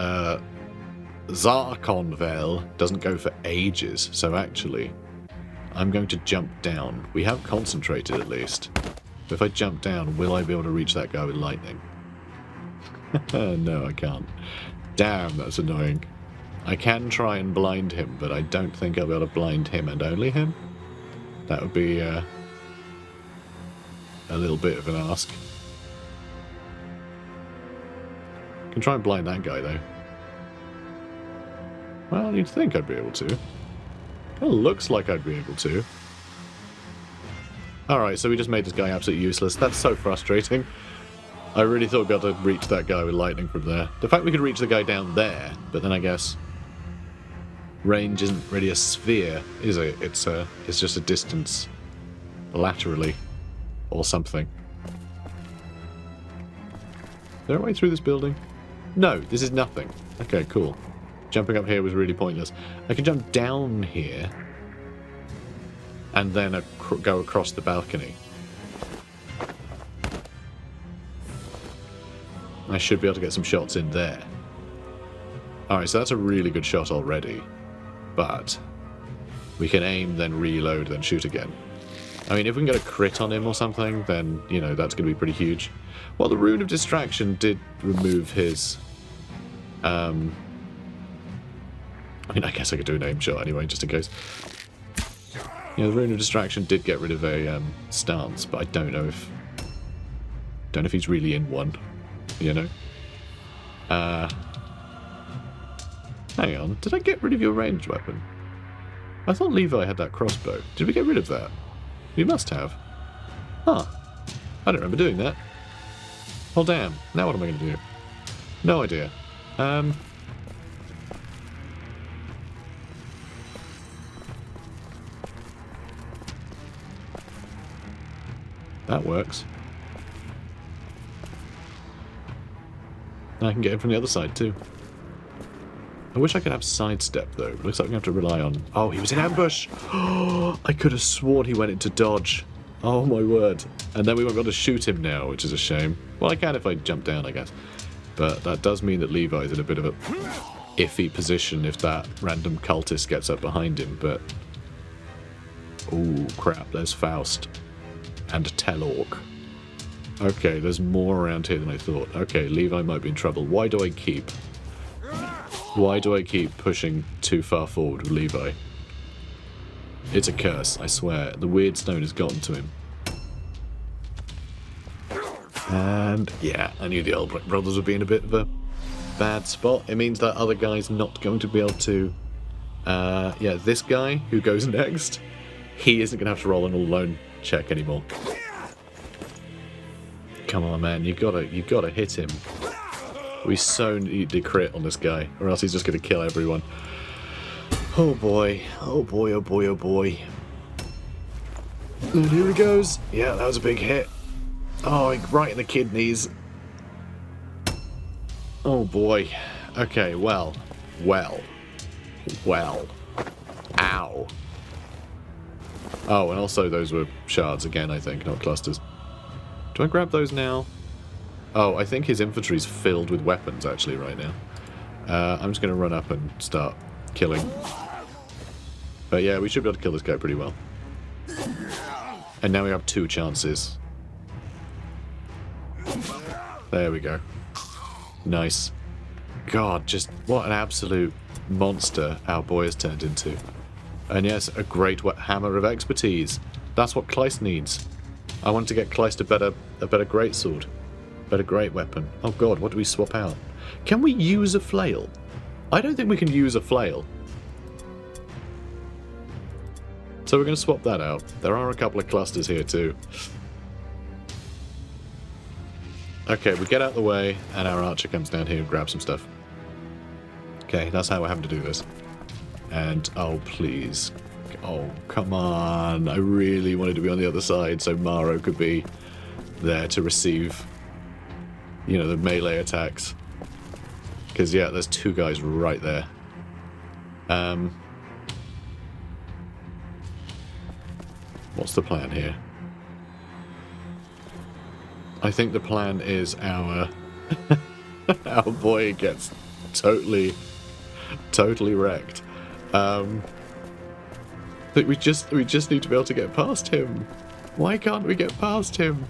Zarkonvel doesn't go for ages, so actually I'm going to jump down. We have concentrated at least. But if I jump down, will I be able to reach that guy with lightning? No, I can't. Damn, that's annoying. I can try and blind him, but I don't think I'll be able to blind him and only him. That would be a little bit of an ask. Can try and blind that guy, though. Well, you'd think I'd be able to. It looks like I'd be able to. Alright, so we just made this guy absolutely useless. That's so frustrating. I really thought we'd be able to reach that guy with lightning from there. The fact we could reach the guy down there, but then I guess range isn't really a sphere, is it? It's just a distance laterally or something. Is there a way through this building? No, this is nothing. Okay, cool. Jumping up here was really pointless. I can jump down here and then go across the balcony. I should be able to get some shots in there. Alright, so that's a really good shot already. But we can aim, then reload, then shoot again. I mean, if we can get a crit on him or something, then, you know, that's going to be pretty huge. Well, the Rune of Distraction did remove his... I mean, I guess I could do an aim shot anyway, just in case. Yeah, the Rune of Distraction did get rid of a stance, but I don't know if he's really in one, you know? Hang on, did I get rid of your ranged weapon? I thought Levi had that crossbow. Did we get rid of that? We must have. Huh. I don't remember doing that. Well, damn. Now what am I going to do? No idea. That works. I can get in from the other side too. I wish I could have sidestep though. Looks like we have to rely on... Oh, he was in ambush! I could have sworn he went into dodge. Oh my word. And then we won't be able to shoot him now, which is a shame. Well, I can if I jump down, I guess. But that does mean that Levi's in a bit of a iffy position if that random cultist gets up behind him, but... Ooh, crap, there's Faust. And Telork. Okay, there's more around here than I thought. Okay, Levi might be in trouble. Why do I keep pushing too far forward with Levi? It's a curse, I swear. The weird stone has gotten to him. And, yeah, I knew the Albrecht brothers would be in a bit of a bad spot. It means that other guy's not going to be able to... yeah, this guy who goes next, he isn't going to have to roll an all-alone check anymore. Come on, man, you gotta hit him. We so need the crit on this guy, or else he's just gonna kill everyone. Oh boy, oh boy, oh boy, oh boy. And here he goes. Yeah, that was a big hit. Oh, right in the kidneys. Oh boy. Okay, well. Ow. Oh, and also those were shards again, I think, not clusters. Do I grab those now? Oh, I think his infantry's filled with weapons, actually, right now. I'm just going to run up and start killing. But yeah, we should be able to kill this guy pretty well. And now we have 2 chances. There we go. Nice. God, just what an absolute monster our boy has turned into. And yes, a great hammer of expertise. That's what Kleist needs. I want to get Kleist a better greatsword. Better great weapon. Oh god, what do we swap out? Can we use a flail? I don't think we can use a flail. So we're going to swap that out. There are a couple of clusters here too. Okay, we get out of the way, and our archer comes down here and grabs some stuff. Okay, that's how we're having to do this. And, oh please. Oh, come on. I really wanted to be on the other side so MARO could be there to receive, you know, the melee attacks. Because, yeah, there's 2 guys right there. What's the plan here? I think the plan is our our boy gets totally wrecked. But we just need to be able to get past him. Why can't we get past him?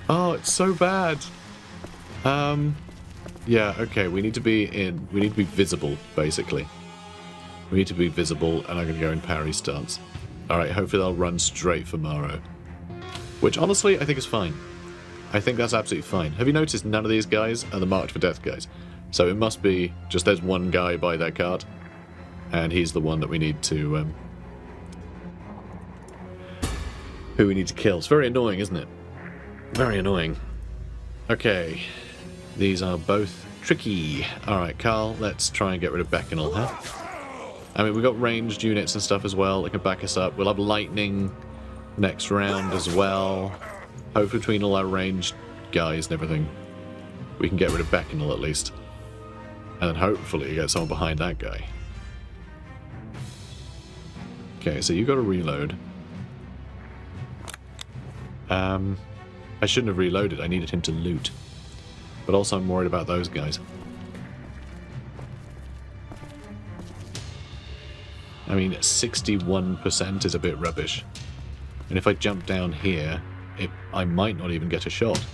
Oh, it's so bad. Yeah, okay, we need to be visible, basically. We need to be visible, and I'm going to go in parry stance. Alright, hopefully they'll run straight for MARO. Which, honestly, I think is fine. I think that's absolutely fine. Have you noticed none of these guys are the marked for death guys? So it must be just there's one guy by their card, and he's the one that we need to, who we need to kill. It's very annoying, isn't it? Very annoying. Okay. These are both tricky. Alright, Carl, let's try and get rid of Beckenel, huh? I mean, we've got ranged units and stuff as well that can back us up. We'll have lightning next round as well. Hopefully between all our ranged guys and everything, we can get rid of Beckenel at least. And then hopefully get someone behind that guy. Okay, so you've got to reload. I shouldn't have reloaded. I needed him to loot. But also I'm worried about those guys. I mean, 61% is a bit rubbish. And if I jump down here, I might not even get a shot.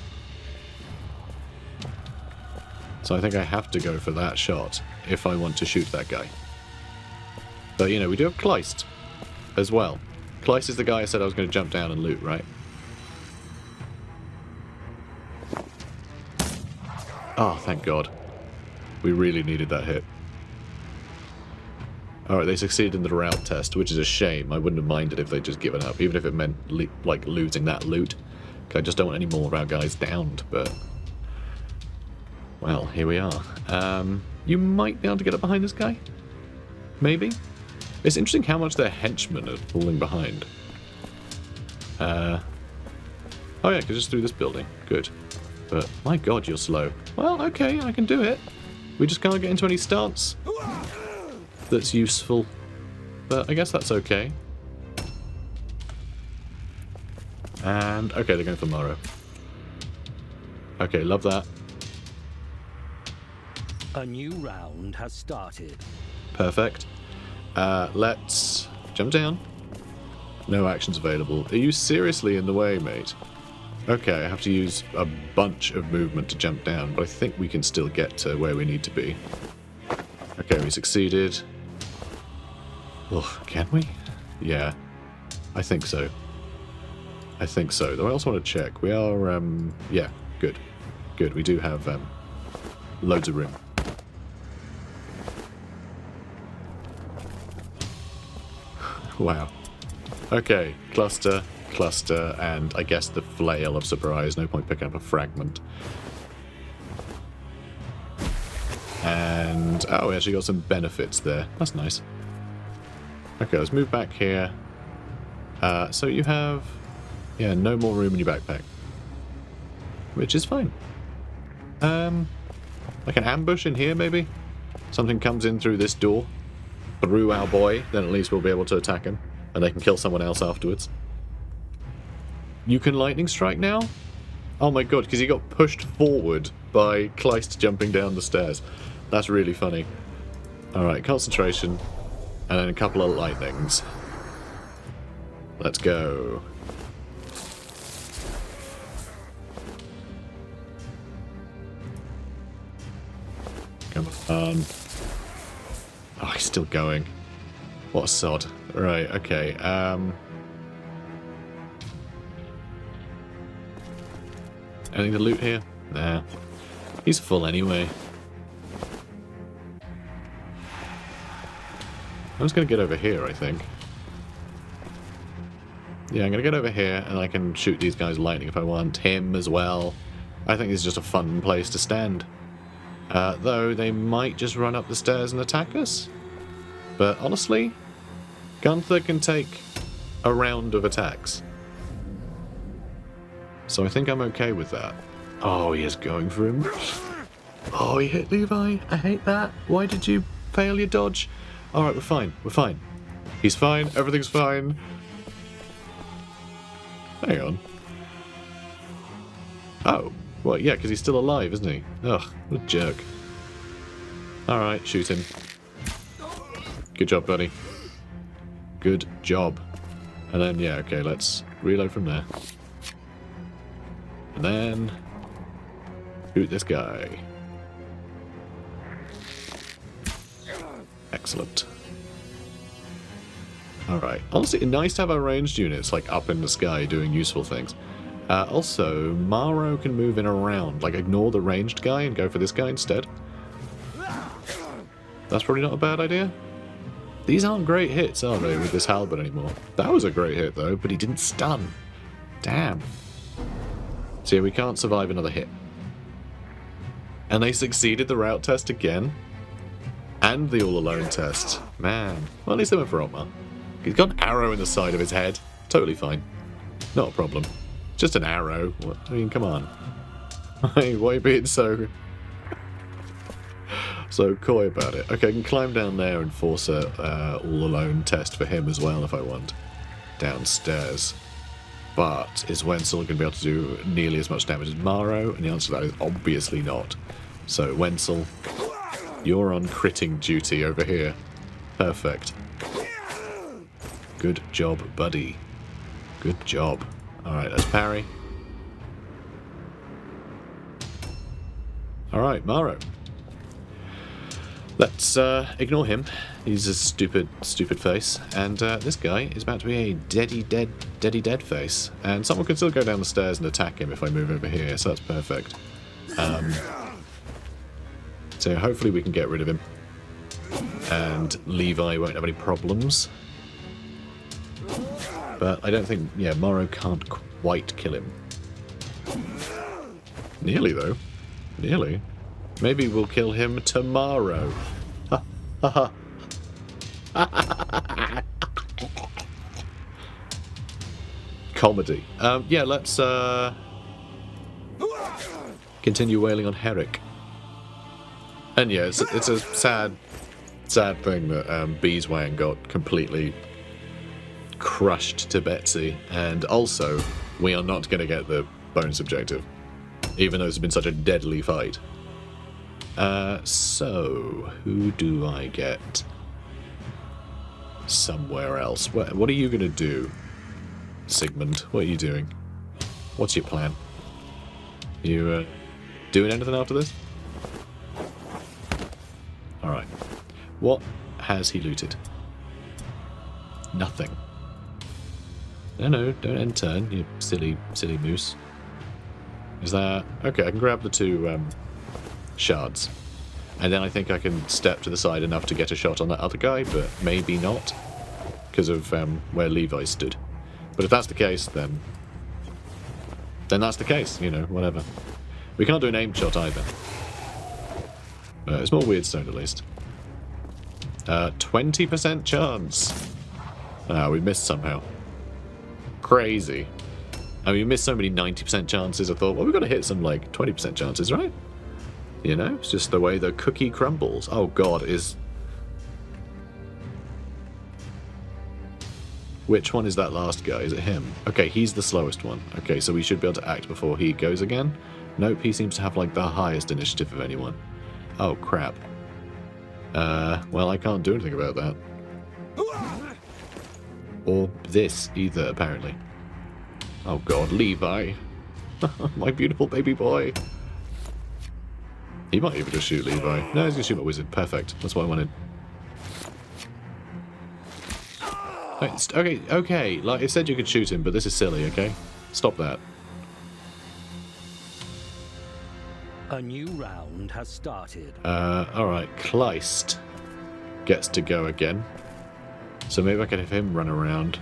So I think I have to go for that shot if I want to shoot that guy. But, you know, we do have Kleist as well. Kleist is the guy I said I was going to jump down and loot, right? Oh, thank God. We really needed that hit. Alright, they succeeded in the route test, which is a shame. I wouldn't have minded if they'd just given up, even if it meant, like, losing that loot. I just don't want any more of our guys downed, but... well, here we are. You might be able to get up behind this guy? Maybe? It's interesting how much their henchmen are falling behind. Oh yeah, because just through this building. Good. But, my God, you're slow. Well, okay, I can do it. We just can't get into any stance that's useful. But I guess that's okay. And, okay, they're going for MARO. Okay, love that. A new round has started. Perfect. Let's jump down. No actions available. Are you seriously in the way, mate? Okay, I have to use a bunch of movement to jump down, but I think we can still get to where we need to be. Okay, we succeeded. Oh, can we? Yeah, I think so. I think so. Though I also want to check. We are, yeah, good. Good, we do have, loads of room. Wow. Okay, cluster, and I guess the flail of surprise. No point picking up a fragment. And, oh, we actually got some benefits there. That's nice. Okay, let's move back here. So you have, yeah, no more room in your backpack. Which is fine. Like an ambush in here, maybe? Something comes in through this door. Through our boy, then at least we'll be able to attack him. and they can kill someone else afterwards. You can lightning strike now? Oh my god, because he got pushed forward by Kleist jumping down the stairs. That's really funny. Alright, concentration, and then a couple of lightnings. Let's go. Come on. Oh, he's still going. What a sod. Right, okay. Anything to loot here? Nah. He's full anyway. I'm just going to get over here, I think. Yeah, I'm going to get over here, and I can shoot these guys lightning if I want. Him as well. I think it's just a fun place to stand. Though, they might just run up the stairs and attack us. But honestly, Gunther can take a round of attacks. So I think I'm okay with that. Oh, he is going for him. Oh, he hit Levi. I hate that. Why did you fail your dodge? Alright, we're fine. We're fine. He's fine. Everything's fine. Hang on. Oh. Well, yeah, because he's still alive, isn't he? Ugh, what a jerk. Alright, shoot him. Good job, buddy. Good job. And then, yeah, okay, let's reload from there. And then shoot this guy. Excellent. Alright. Honestly, nice to have our ranged units like up in the sky doing useful things. Also, MARO can move in around. Like, ignore the ranged guy and go for this guy instead. That's probably not a bad idea. These aren't great hits, are they, with this halberd anymore? That was a great hit, though, but he didn't stun. Damn. So yeah, we can't survive another hit. And they succeeded the route test again. And the all-alone test. Man. Well, at least they went for Otmar. He's got an arrow in the side of his head. Totally fine. Not a problem. Just an arrow. What? I mean, come on. Why are you being so coy about it? Okay, I can climb down there and force a all-alone test for him as well if I want. Downstairs. But is Wenzel going to be able to do nearly as much damage as MARO? And the answer to that is obviously not. So, Wenzel, you're on critting duty over here. Perfect. Good job, buddy. Good job. Alright, let's parry. Alright, MARO. Let's ignore him. He's a stupid face. And this guy is about to be a dead face. And someone can still go down the stairs and attack him if I move over here, so that's perfect. So hopefully we can get rid of him. And Levi won't have any problems. But I don't think, yeah, MARO can't quite kill him. Nearly, though. Nearly. Maybe we'll kill him tomorrow. Ha ha ha. Comedy. Yeah, let's continue wailing on Herrick. And yeah, it's a sad thing that Beeswang got completely crushed to Betsy, and also we are not going to get the bonus objective, even though it's been such a deadly fight. So who do I get somewhere else? What are you going to do, Sigmund? What are you doing? What's your plan? You doing anything after this? Alright. What has he looted? Nothing. No, don't end turn, you silly moose. Is that... Okay, I can grab the two shards. And then I think I can step to the side enough to get a shot on that other guy, but maybe not. Because of where Levi stood. But if that's the case, then that's the case, you know, whatever. We can't do an aim shot either. It's more weird stone at least. 20% chance. Ah, we missed somehow. Crazy. I mean, we missed so many 90% chances, I thought, well, we've got to hit some, like, 20% chances, right? You know, it's just the way the cookie crumbles. Oh, God, Which one is that last guy? Is it him? Okay, he's the slowest one. Okay, so we should be able to act before he goes again. Nope, he seems to have like the highest initiative of anyone. Oh, crap. Well, I can't do anything about that. Or this either, apparently. Oh god, Levi. My beautiful baby boy. He might even just shoot Levi. No, he's gonna shoot my wizard. Perfect. That's what I wanted. Okay. Like, it said you could shoot him, but this is silly, okay? Stop that. A new round has started. Alright. Kleist gets to go again. So maybe I can have him run around.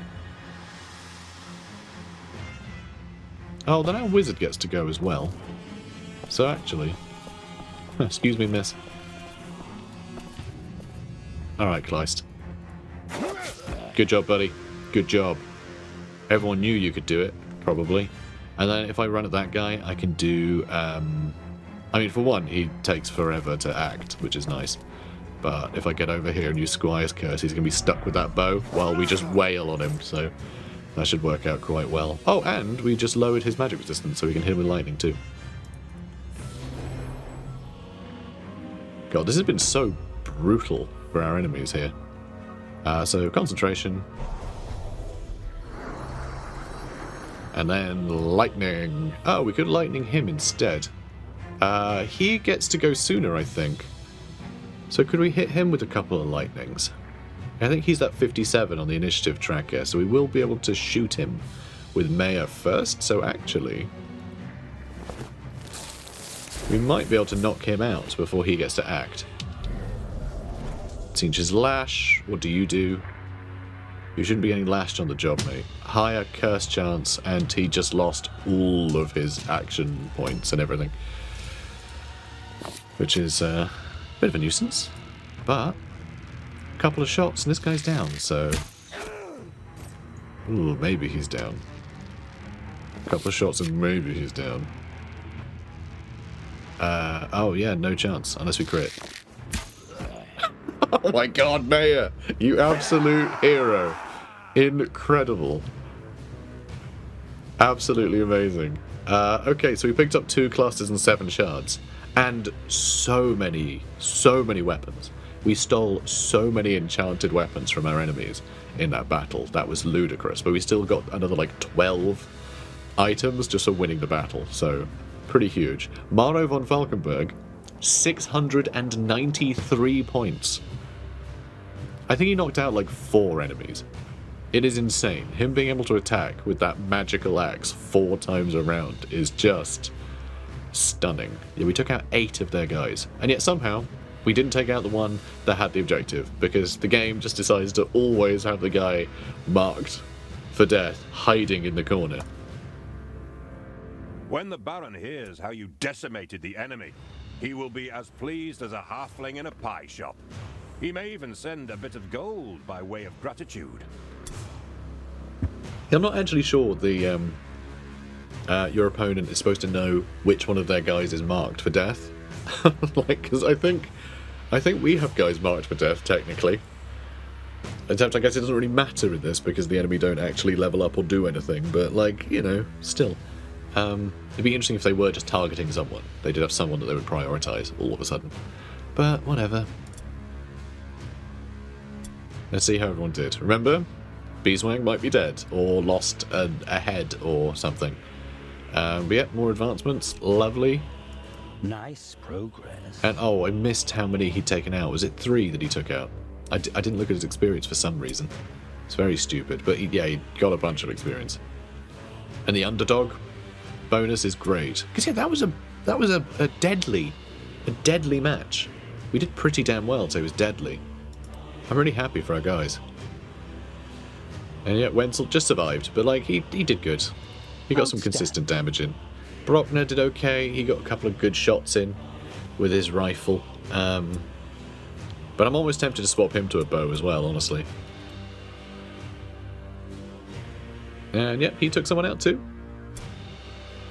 Oh, then our wizard gets to go as well. So actually... Excuse me, miss. Alright, Kleist. Good job, buddy. Good job. Everyone knew you could do it, probably. And then if I run at that guy, I can do... I mean, for one, he takes forever to act, which is nice. But if I get over here and use Squire's Curse, he's going to be stuck with that bow while we just wail on him, so that should work out quite well. Oh, and we just lowered his magic resistance, so we can hit him with lightning too. God, this has been so brutal for our enemies here. So, concentration. And then lightning. Oh, we could lightning him instead. He gets to go sooner, I think. So could we hit him with a couple of lightnings? I think he's at 57 on the initiative tracker, so we will be able to shoot him with MEYER first, so actually... we might be able to knock him out before he gets to act. Teaches Lash, what do? You shouldn't be getting lashed on the job, mate. Higher curse chance, and he just lost all of his action points and everything. Which is a bit of a nuisance, but a couple of shots and this guy's down, so... ooh, maybe he's down. A couple of shots and maybe he's down. Oh yeah, no chance, unless we crit. Oh my god, MEYER! You absolute hero. Incredible. Absolutely amazing. Okay, so we picked up 2 clusters and 7 shards. And so many weapons. We stole so many enchanted weapons from our enemies in that battle. That was ludicrous. But we still got another like 12 items just for winning the battle. So, pretty huge. MARO von Falkenberg, 693 points. I think he knocked out like 4 enemies. It is insane. Him being able to attack with that magical axe 4 times around is just... stunning. Yeah, we took out 8 of their guys, and yet somehow we didn't take out the one that had the objective, because the game just decides to always have the guy marked for death hiding in the corner. When the Baron hears how you decimated the enemy, he will be as pleased as a halfling in a pie shop. He may even send a bit of gold by way of gratitude. I'm not actually sure your opponent is supposed to know which one of their guys is marked for death. Like, because I think we have guys marked for death, technically. Except I guess it doesn't really matter in this, because the enemy don't actually level up or do anything, but, like, you know, still. It'd be interesting if they were just targeting someone. They did have someone that they would prioritise all of a sudden. But, whatever. Let's see how everyone did. Remember, Beeswang might be dead, or lost a head or something. But yeah, more advancements. Lovely. Nice progress. And oh, I missed how many he'd taken out. Was it 3 that he took out? I didn't look at his experience for some reason. It's very stupid, but he got a bunch of experience. And the underdog bonus is great. Because yeah, that was a deadly match. We did pretty damn well, so it was deadly. I'm really happy for our guys. And yet Wenzel just survived, but like he did good. He got some consistent damage in. Brockner did okay. He got a couple of good shots in with his rifle. But I'm almost tempted to swap him to a bow as well, honestly. And yep, he took someone out too.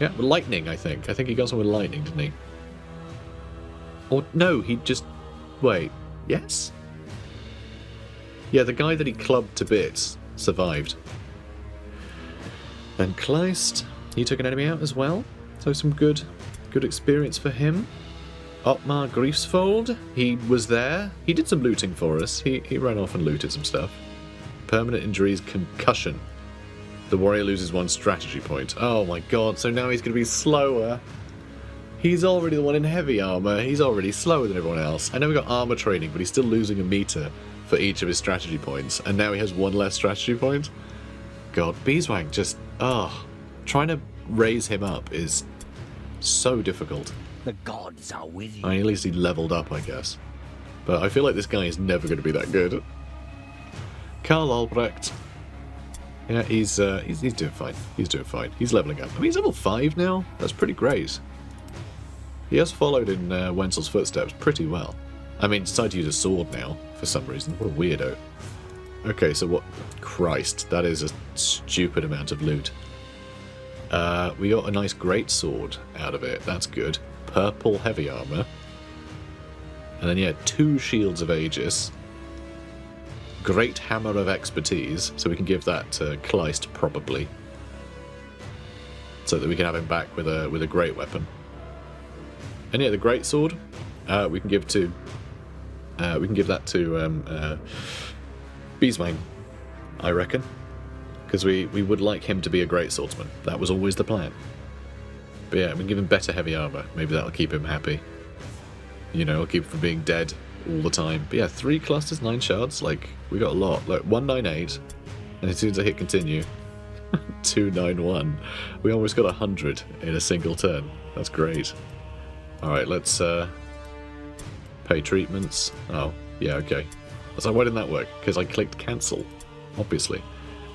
Yeah, with lightning, I think. I think he got someone with lightning, didn't he? Or no, he just... wait, yes? Yeah, the guy that he clubbed to bits survived. And Kleist, he took an enemy out as well, so some good experience for him. Ottmar Griefsfold, he was there. He did some looting for us. He ran off and looted some stuff. Permanent injuries, concussion. The warrior loses 1 strategy point. Oh my god, so now he's going to be slower. He's already the one in heavy armor. He's already slower than everyone else. I know we got armor training, but he's still losing a meter for each of his strategy points. And now he has 1 less strategy point. God, Beeswang just... trying to raise him up is so difficult. The gods are with you. I mean, at least he leveled up, I guess. But I feel like this guy is never going to be that good. Karl Albrecht. Yeah, he's doing fine. He's doing fine. He's leveling up. I mean, he's level 5 now. That's pretty great. He has followed in Wenzel's footsteps pretty well. I mean, decided to use a sword now, for some reason. What a weirdo. Okay, so what... Christ, that is a stupid amount of loot. We got a nice great sword out of it. That's good. Purple heavy armor. And then, yeah, 2 shields of Aegis. Great hammer of expertise, so we can give that to Kleist probably, so that we can have him back with a great weapon. And yeah, the great sword we can give that to Beeswang, I reckon, because we would like him to be a great swordsman. That was always the plan. But yeah, we can give him better heavy armor. Maybe that'll keep him happy. You know, it'll keep him from being dead all the time. But yeah, 3 clusters, 9 shards. Like, we got a lot. Like 198, and as soon as I hit continue, 291. We almost got 100 in a single turn. That's great. All right, let's pay treatments. Oh, yeah, okay. So why didn't that work? Because I clicked cancel, obviously.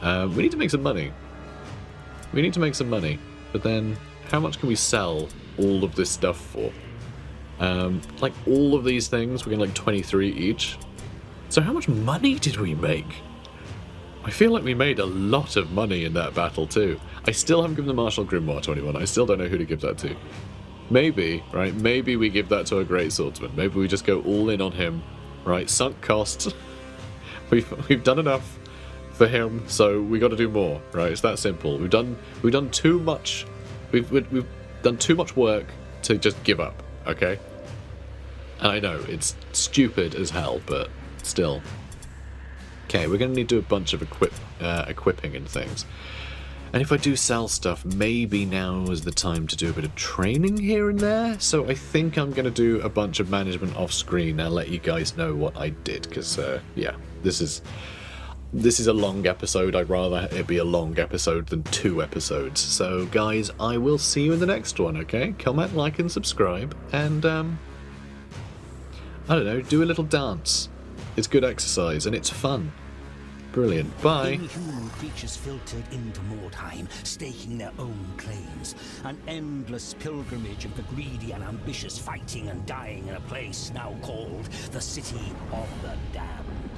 We need to make some money. We need to make some money, but then how much can we sell all of this stuff for? Like all of these things, we're getting like 23 each. So how much money did we make? I feel like we made a lot of money in that battle too. I still haven't given the Marshal Grimoire to anyone. I still don't know who to give that to. Maybe, right, maybe we give that to a great swordsman. Maybe we just go all in on him, right? Sunk costs. We've done enough for him, so we got to do more, right? It's that simple. We've done too much. We've done too much work to just give up, okay? And I know it's stupid as hell, but still. Okay, we're going to need to do a bunch of equipping and things. And if I do sell stuff, maybe now is the time to do a bit of training here and there. So I think I'm going to do a bunch of management off screen. I'll let you guys know what I did, because yeah, this is a long episode. I'd rather it be a long episode than 2 episodes. So guys, I will see you in the next one, okay? Comment, like, and subscribe, and I don't know, do a little dance. It's good exercise and it's fun. Brilliant. Bye. Inhuman creatures filtered into Mordheim, staking their own claims. An endless pilgrimage of the greedy and ambitious, fighting and dying in a place now called the City of the Damned.